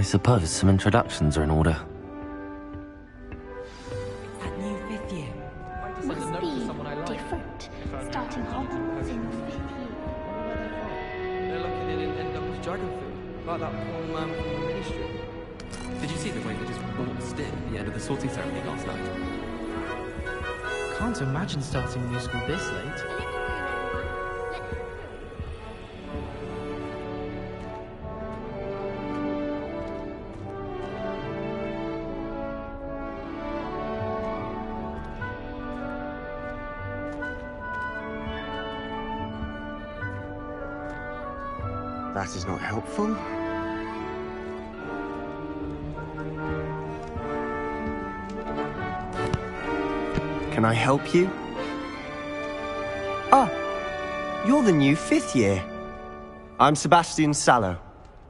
I suppose some introductions are in order. That new fifth year. Must be different. Starting Hogwarts in 5th year. They're looking in NW's dragon food, like that poor man from the ministry. Did you see the way they just waltzed in at the end of the sorting ceremony last night? Can't imagine starting new school this late. That is not helpful. Can I help you? Ah, you're the new 5th year. I'm Sebastian Sallow.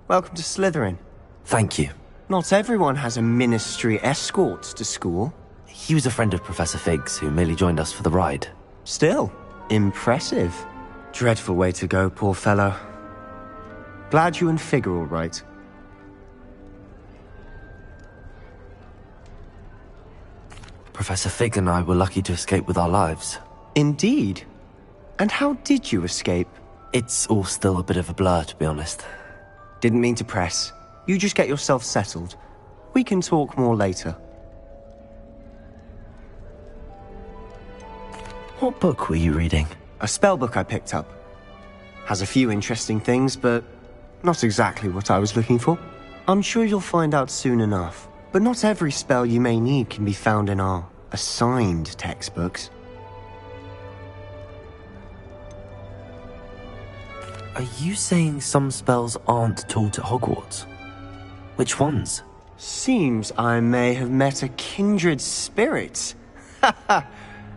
Welcome to Slytherin. Thank you. Not everyone has a ministry escort to school. He was a friend of Professor Fig's who merely joined us for the ride. Still, impressive. Dreadful way to go, poor fellow. Glad you and Fig are all right. Professor Fig and I were lucky to escape with our lives. Indeed. And how did you escape? It's all still a bit of a blur, to be honest. Didn't mean to press. You just get yourself settled. We can talk more later. What book were you reading? A spell book I picked up. Has a few interesting things, but not exactly what I was looking for. I'm sure you'll find out soon enough. But not every spell you may need can be found in our assigned textbooks. Are you saying some spells aren't taught at Hogwarts? Which ones? Seems I may have met a kindred spirit.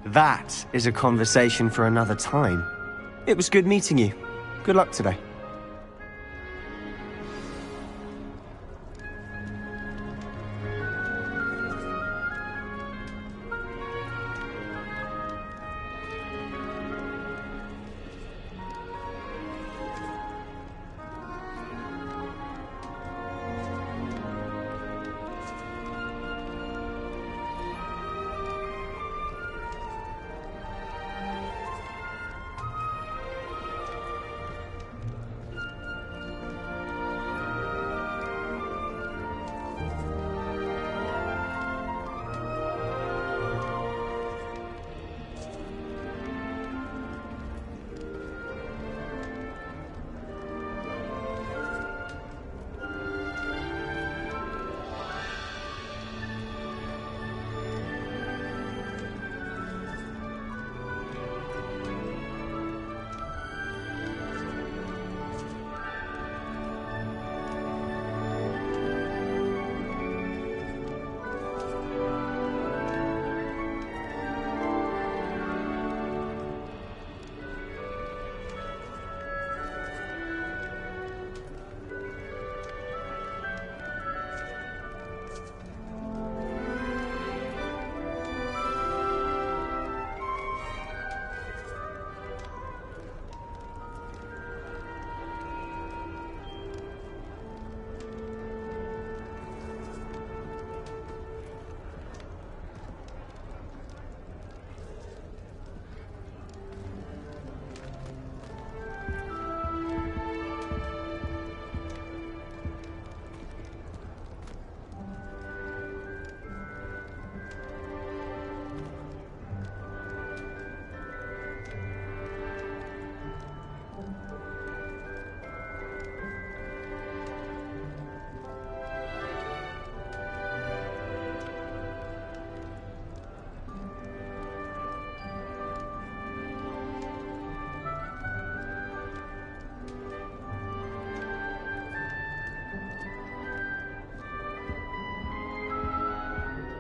That is a conversation for another time. It was good meeting you. Good luck today.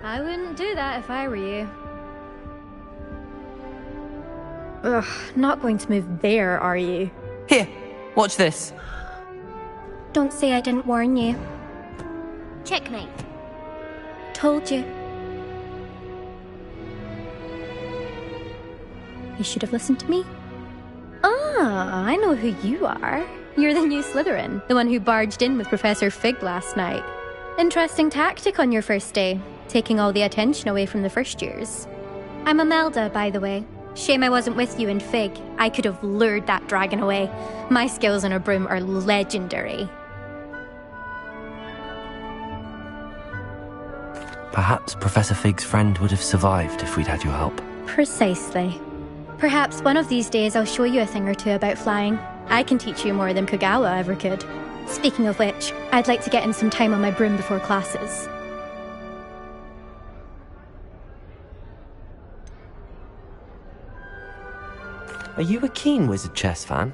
I wouldn't do that if I were you. Ugh, not going to move there, are you? Here, watch this. Don't say I didn't warn you. Checkmate. Told you. You should have listened to me. Ah, I know who you are. You're the new Slytherin, the one who barged in with Professor Fig last night. Interesting tactic on your first day, taking all the attention away from the first years. I'm Imelda, by the way. Shame I wasn't with you in Fig. I could have lured that dragon away. My skills on a broom are legendary. Perhaps Professor Fig's friend would have survived if we'd had your help. Precisely. Perhaps one of these days I'll show you a thing or two about flying. I can teach you more than Kogawa ever could. Speaking of which, I'd like to get in some time on my broom before classes. Are you a keen Wizard Chess fan?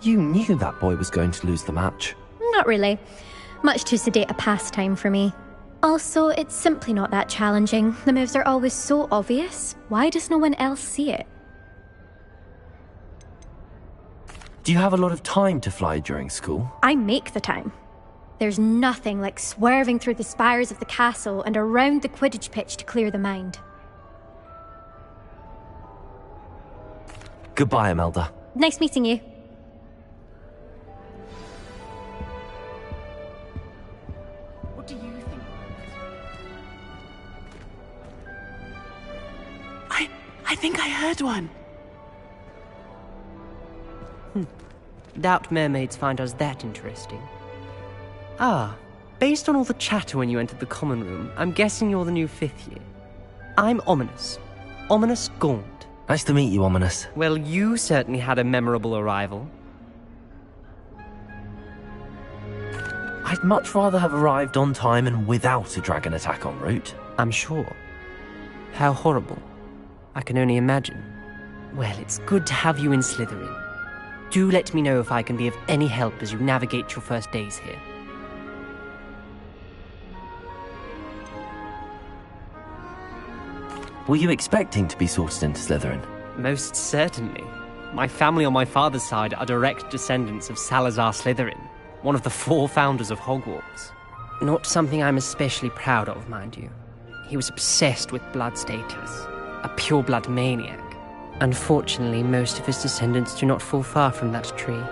You knew that boy was going to lose the match. Not really. Much too sedate a pastime for me. Also, it's simply not that challenging. The moves are always so obvious. Why does no one else see it? Do you have a lot of time to fly during school? I make the time. There's nothing like swerving through the spires of the castle and around the Quidditch pitch to clear the mind. Goodbye, Imelda. Nice meeting you. What do you think? I think I heard one. Doubt mermaids find us that interesting. Ah, based on all the chatter when you entered the common room, I'm guessing you're the new 5th year. I'm Ominous. Ominous Gaunt. Nice to meet you, Ominous. Well, you certainly had a memorable arrival. I'd much rather have arrived on time and without a dragon attack en route. I'm sure. How horrible. I can only imagine. Well, it's good to have you in Slytherin. Do let me know if I can be of any help as you navigate your first days here. Were you expecting to be sorted into Slytherin? Most certainly. My family on my father's side are direct descendants of Salazar Slytherin, one of the 4 founders of Hogwarts. Not something I'm especially proud of, mind you. He was obsessed with blood status, a pure-blood maniac. Unfortunately, most of his descendants do not fall far from that tree.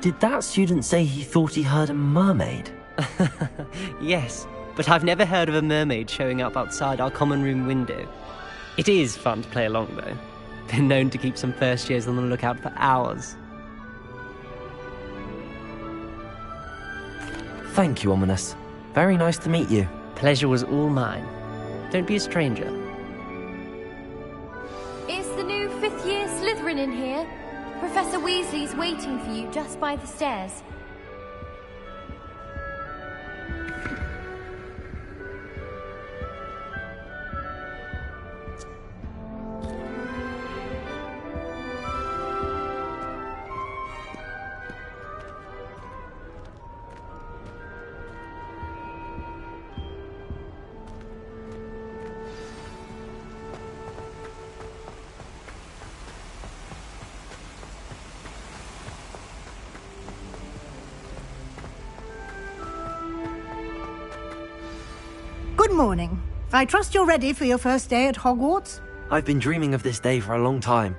Did that student say he thought he heard a mermaid? Yes, but I've never heard of a mermaid showing up outside our common room window. It is fun to play along, though. Been known to keep some first years on the lookout for hours. Thank you, Ominous. Very nice to meet you. Pleasure was all mine. Don't be a stranger. Is the new 5th year Slytherin in here? Professor Weasley's waiting for you just by the stairs. Good morning. I trust you're ready for your first day at Hogwarts? I've been dreaming of this day for a long time.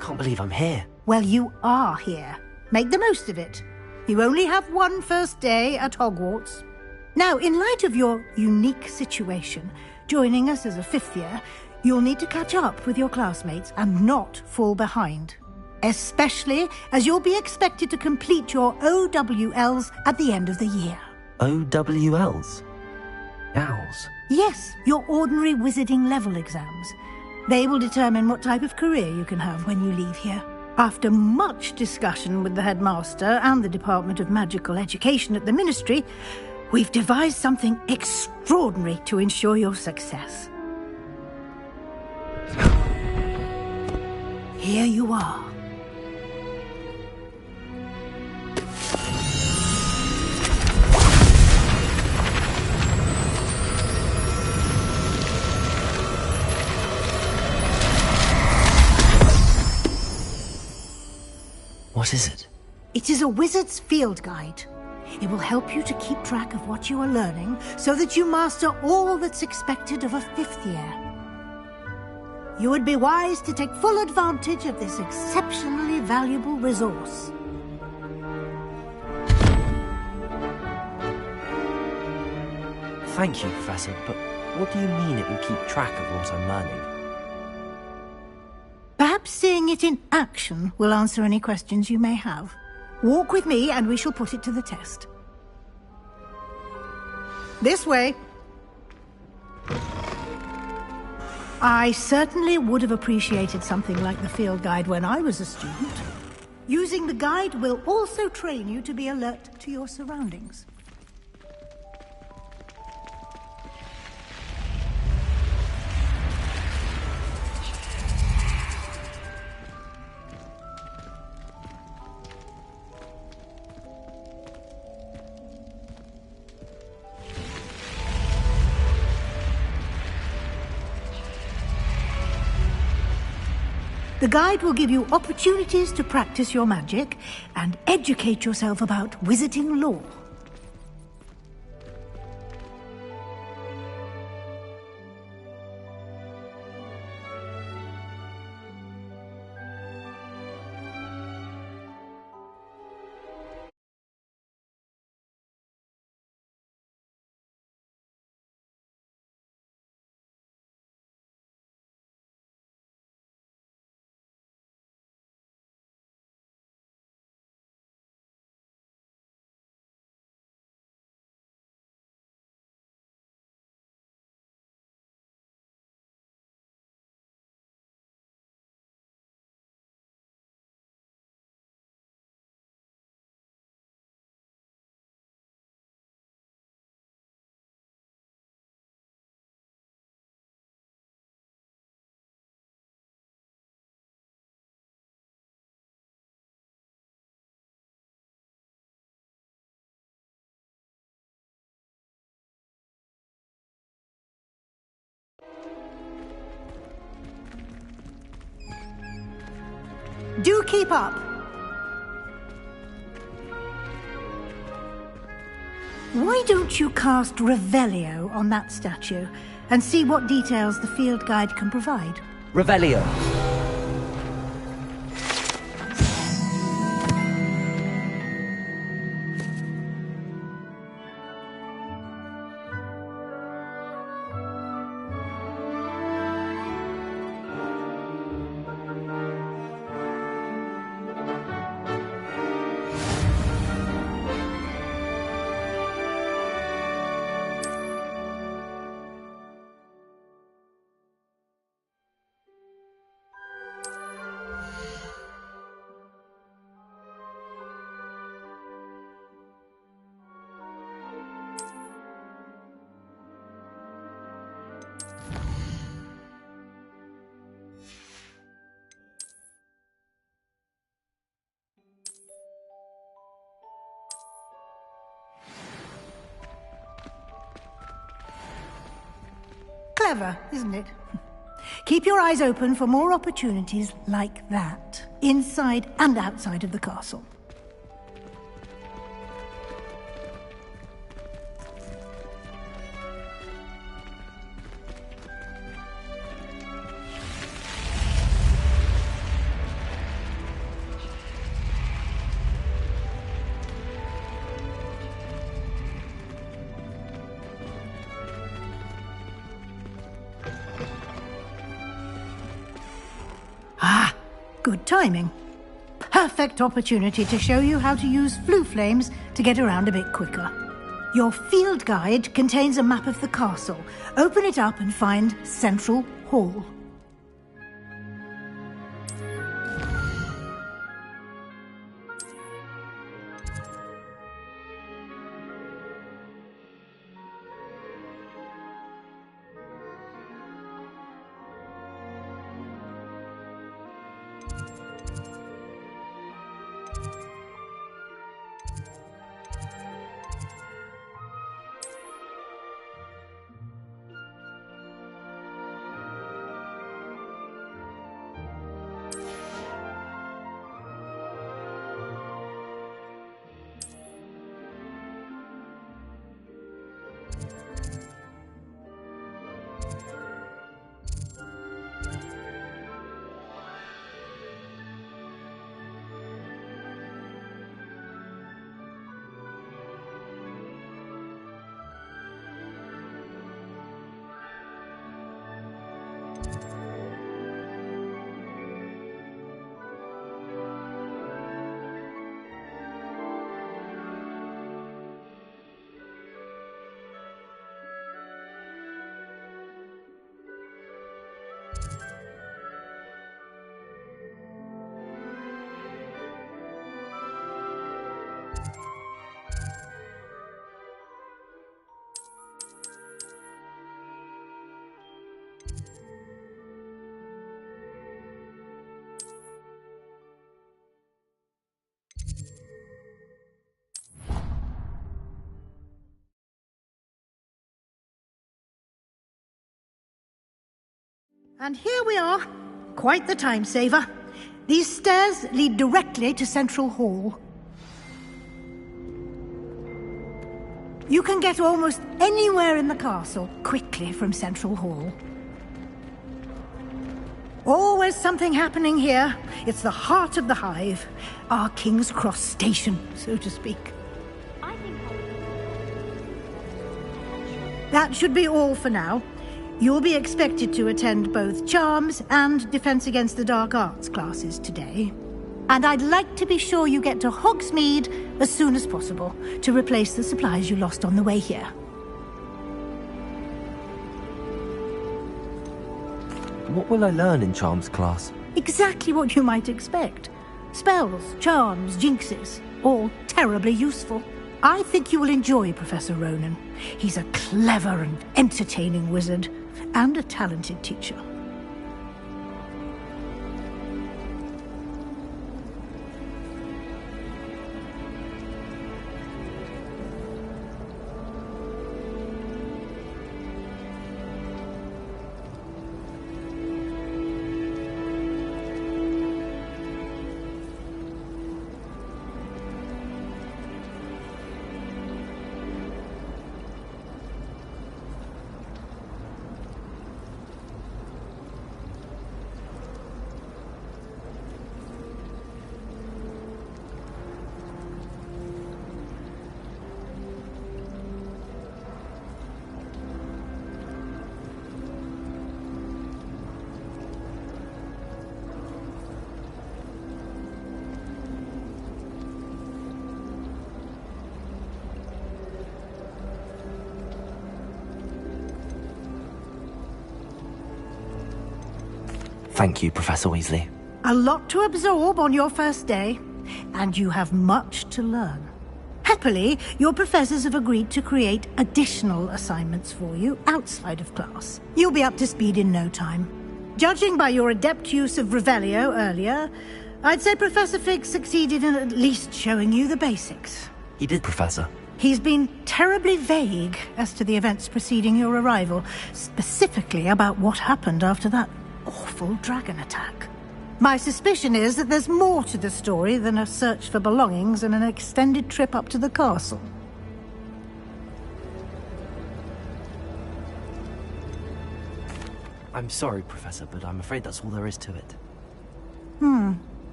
Can't believe I'm here. Well, you are here. Make the most of it. You only have one first day at Hogwarts. Now, in light of your unique situation, joining us as a 5th year, you'll need to catch up with your classmates and not fall behind. Especially as you'll be expected to complete your OWLs at the end of the year. OWLs? Owls? Yes, your ordinary wizarding level exams. They will determine what type of career you can have when you leave here. After much discussion with the headmaster and the Department of Magical Education at the Ministry, we've devised something extraordinary to ensure your success. Here you are. What is it? It is a wizard's field guide. It will help you to keep track of what you are learning so that you master all that's expected of a 5th year. You would be wise to take full advantage of this exceptionally valuable resource. Thank you, Professor, but what do you mean it will keep track of what I'm learning? Perhaps seeing it in action will answer any questions you may have. Walk with me and we shall put it to the test. This way. I certainly would have appreciated something like the field guide when I was a student. Using the guide will also train you to be alert to your surroundings. The guide will give you opportunities to practice your magic and educate yourself about wizarding lore. Do keep up. Why don't you cast Revelio on that statue and see what details the field guide can provide? Revelio. Clever, isn't it? Keep your eyes open for more opportunities like that, inside and outside of the castle. Good timing. Perfect opportunity to show you how to use flue flames to get around a bit quicker. Your field guide contains a map of the castle. Open it up and find Central Hall. And here we are. Quite the time saver. These stairs lead directly to Central Hall. You can get almost anywhere in the castle quickly from Central Hall. Always something happening here. It's the heart of the hive. Our King's Cross station, so to speak. That should be all for now. You'll be expected to attend both Charms and Defense Against the Dark Arts classes today. And I'd like to be sure you get to Hogsmeade as soon as possible to replace the supplies you lost on the way here. What will I learn in Charms class? Exactly what you might expect. Spells, charms, jinxes, all terribly useful. I think you will enjoy Professor Ronan. He's a clever and entertaining wizard, and a talented teacher. Thank you, Professor Weasley. A lot to absorb on your first day, and you have much to learn. Happily, your professors have agreed to create additional assignments for you outside of class. You'll be up to speed in no time. Judging by your adept use of Revelio earlier, I'd say Professor Fig succeeded in at least showing you the basics. He did, Professor. He's been terribly vague as to the events preceding your arrival, specifically about what happened after that awful dragon attack. My suspicion is that there's more to the story than a search for belongings and an extended trip up to the castle. I'm sorry, Professor, but I'm afraid that's all there is to it.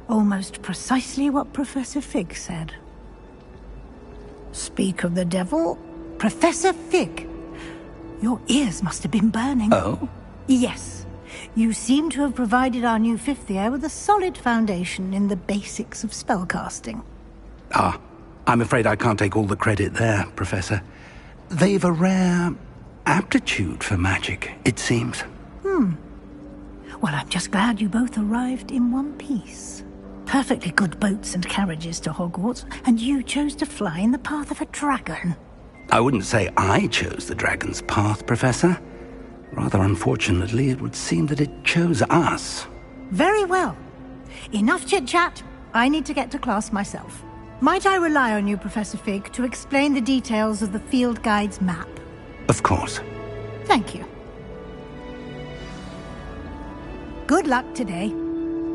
Almost precisely what Professor Fig said. Speak of the devil, Professor Fig. Your ears must have been burning. Oh? Yes. You seem to have provided our new fifth year with a solid foundation in the basics of spellcasting. Ah, I'm afraid I can't take all the credit there, Professor. They've a rare aptitude for magic, it seems. Well, I'm just glad you both arrived in one piece. Perfectly good boats and carriages to Hogwarts, and you chose to fly in the path of a dragon. I wouldn't say I chose the dragon's path, Professor. Rather unfortunately, it would seem that it chose us. Very well. Enough chit-chat. I need to get to class myself. Might I rely on you, Professor Fig, to explain the details of the field guide's map? Of course. Thank you. Good luck today.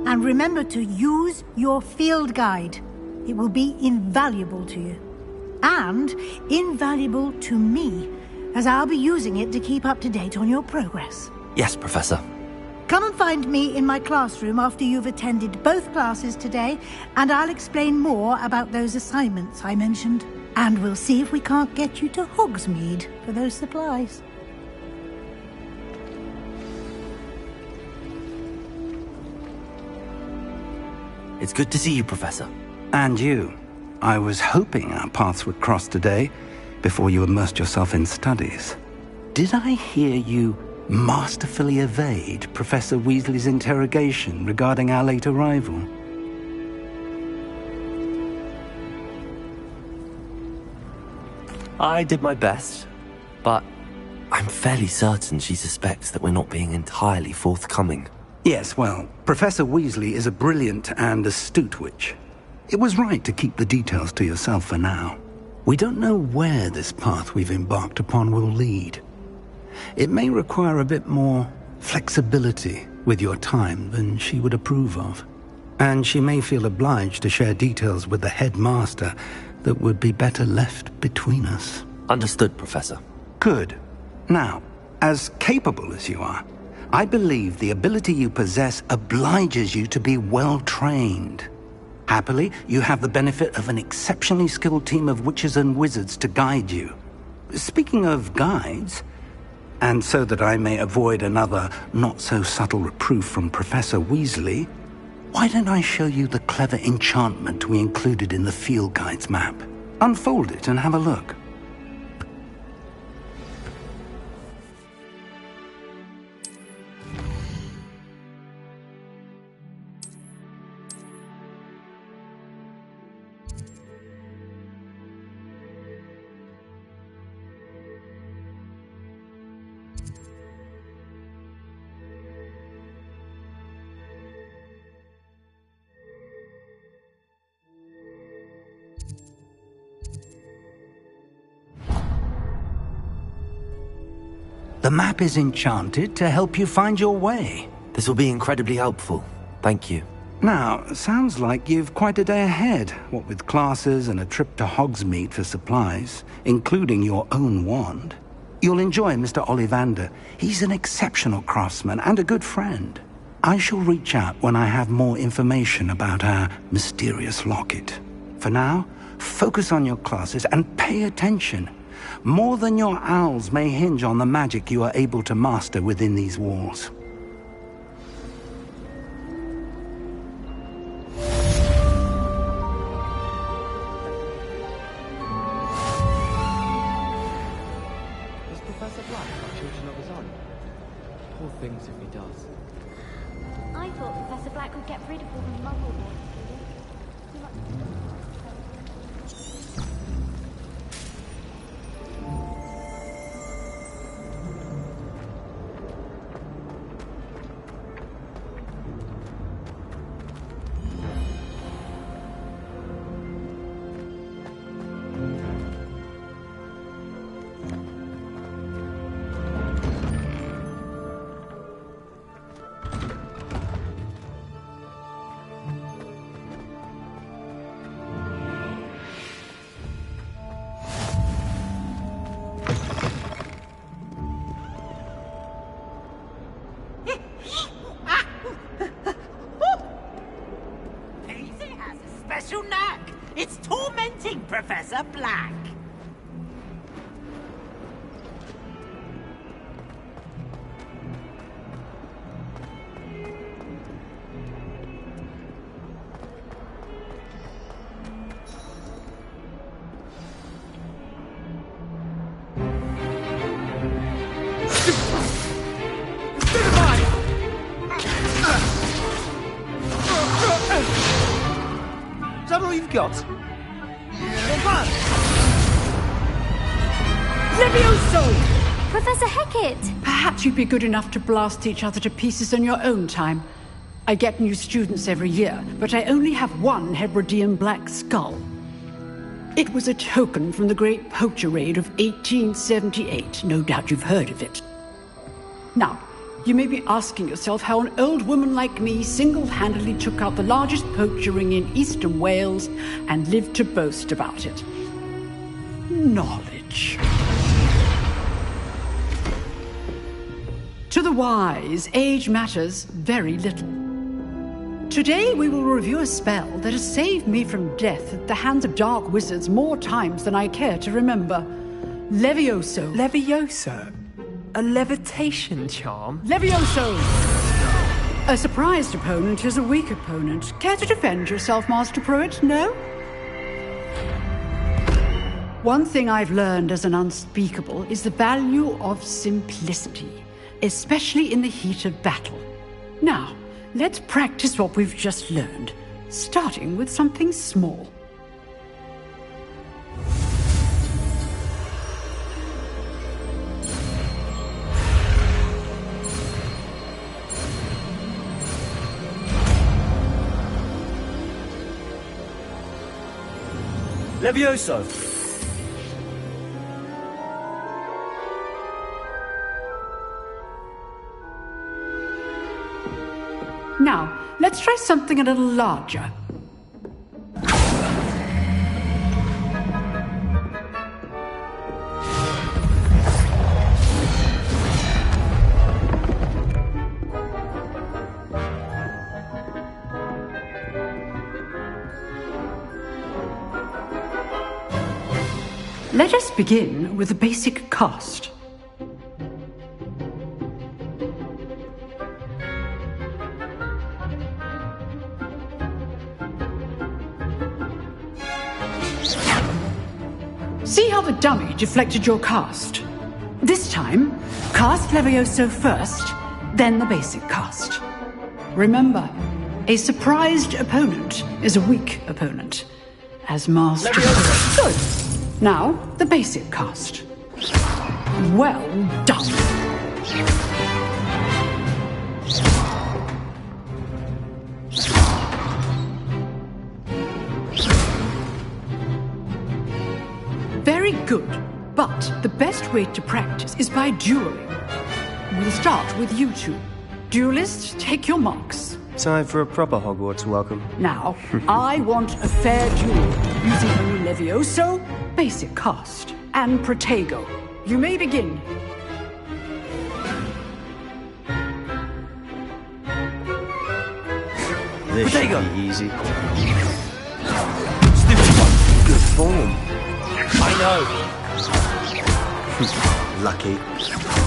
And remember to use your field guide. It will be invaluable to you. And invaluable to me, as I'll be using it to keep up to date on your progress. Yes, Professor. Come and find me in my classroom after you've attended both classes today, and I'll explain more about those assignments I mentioned. And we'll see if we can't get you to Hogsmeade for those supplies. It's good to see you, Professor. And you. I was hoping our paths would cross today, before you immersed yourself in studies. Did I hear you masterfully evade Professor Weasley's interrogation regarding our late arrival? I did my best, but I'm fairly certain she suspects that we're not being entirely forthcoming. Yes, well, Professor Weasley is a brilliant and astute witch. It was right to keep the details to yourself for now. We don't know where this path we've embarked upon will lead. It may require a bit more flexibility with your time than she would approve of. And she may feel obliged to share details with the headmaster that would be better left between us. Understood, Professor. Good. Now, as capable as you are, I believe the ability you possess obliges you to be well-trained. Happily, you have the benefit of an exceptionally skilled team of witches and wizards to guide you. Speaking of guides, and so that I may avoid another not-so-subtle reproof from Professor Weasley, why don't I show you the clever enchantment we included in the field guide's map? Unfold it and have a look. The map is enchanted to help you find your way. This will be incredibly helpful. Thank you. Now, sounds like you've quite a day ahead, what with classes and a trip to Hogsmeade for supplies, including your own wand. You'll enjoy Mr. Ollivander. He's an exceptional craftsman and a good friend. I shall reach out when I have more information about our mysterious locket. For now, focus on your classes and pay attention. More than your owls may hinge on the magic you are able to master within these walls. Does Professor Black have children of his own? Poor things if he does. I thought Professor Black would get rid of all the muggle boys. It's tormenting Professor Black. Is that all you've got? Levioso! Professor Hecat! Perhaps you'd be good enough to blast each other to pieces on your own time. I get new students every year, but I only have one Hebridean black skull. It was a token from the Great Poacher Raid of 1878. No doubt you've heard of it. Now, you may be asking yourself how an old woman like me single-handedly took out the largest poacher ring in eastern Wales and lived to boast about it. Knowledge. To the wise, age matters very little. Today we will review a spell that has saved me from death at the hands of dark wizards more times than I care to remember. A surprised opponent is a weak opponent. Care to defend yourself, Master Pruitt? No? One thing I've learned as an unspeakable is the value of simplicity, especially in the heat of battle. Now, let's practice what we've just learned, starting with something small. Levioso! Now, let's try something a little larger. Let us begin with a basic cast. See how the dummy deflected your cast? This time, cast Levioso first, then the basic cast. Remember, a surprised opponent is a weak opponent. As Master... Good. Now, the basic cast. Well done. Very good, but the best way to practice is by dueling. We'll start with you two. Duelists, take your marks. Time for a proper Hogwarts welcome. Now, I want a fair duel, using only Levioso, basic cast, and Protego. You may begin. This should Protego. be easy. Stupid one. Good form. I know. Lucky.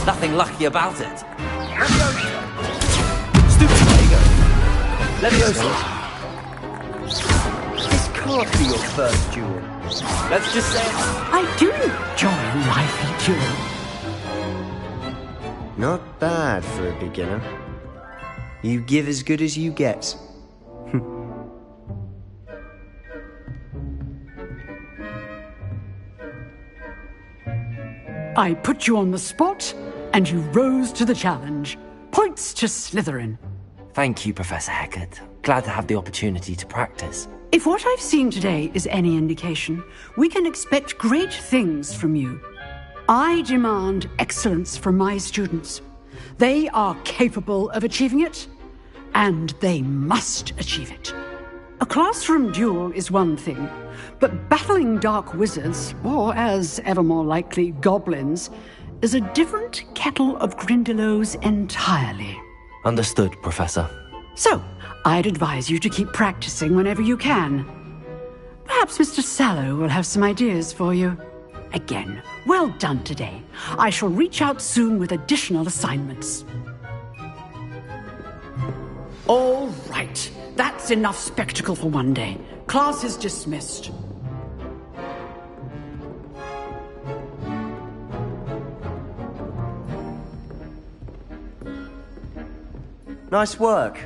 Nothing lucky about it. Levioso! Stupid Protego. Levioso! This can't be your first duel. Let's just say I do enjoy a lively duel. Not bad for a beginner. You give as good as you get. I put you on the spot, and you rose to the challenge. Points to Slytherin. Thank you, Professor Hecat. Glad to have the opportunity to practice. If what I've seen today is any indication, we can expect great things from you. I demand excellence from my students. They are capable of achieving it, and they must achieve it. A classroom duel is one thing, but battling dark wizards, or as ever more likely, goblins, is a different kettle of Grindylows entirely. Understood, Professor. So, I'd advise you to keep practicing whenever you can. Perhaps Mr. Sallow will have some ideas for you. Again, well done today. I shall reach out soon with additional assignments. All right. That's enough spectacle for one day. Class is dismissed. Nice work.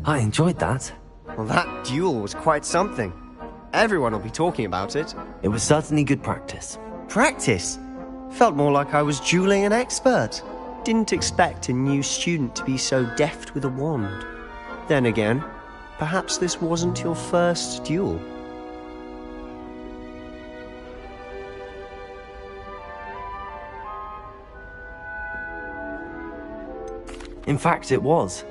I enjoyed that. Well, that duel was quite something. Everyone will be talking about it. It was certainly good practice. Practice? Felt more like I was dueling an expert. Didn't expect a new student to be so deft with a wand. Then again, perhaps this wasn't your first duel. In fact, it was.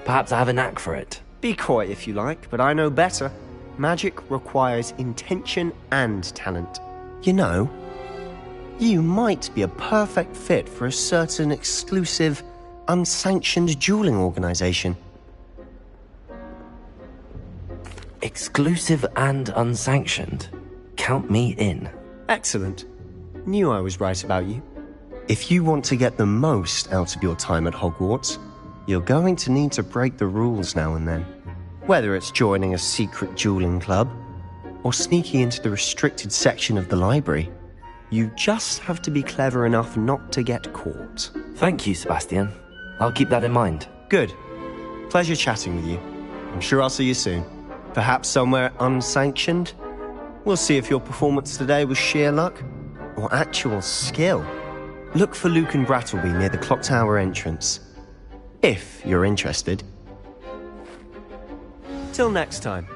Perhaps I have a knack for it. Be coy if you like, but I know better. Magic requires intention and talent. You know, you might be a perfect fit for a certain exclusive, unsanctioned dueling organization. Exclusive and unsanctioned. Count me in. Excellent. Knew I was right about you. If you want to get the most out of your time at Hogwarts, You're going to need to break the rules now and then. Whether it's joining a secret dueling club, or sneaking into the restricted section of the library, you just have to be clever enough not to get caught. Thank you, Sebastian. I'll keep that in mind. Good. Pleasure chatting with you. I'm sure I'll see you soon. Perhaps somewhere unsanctioned? We'll see if your performance today was sheer luck or actual skill. Look for Luke and Brattleby near the clock tower entrance, if you're interested. Till next time.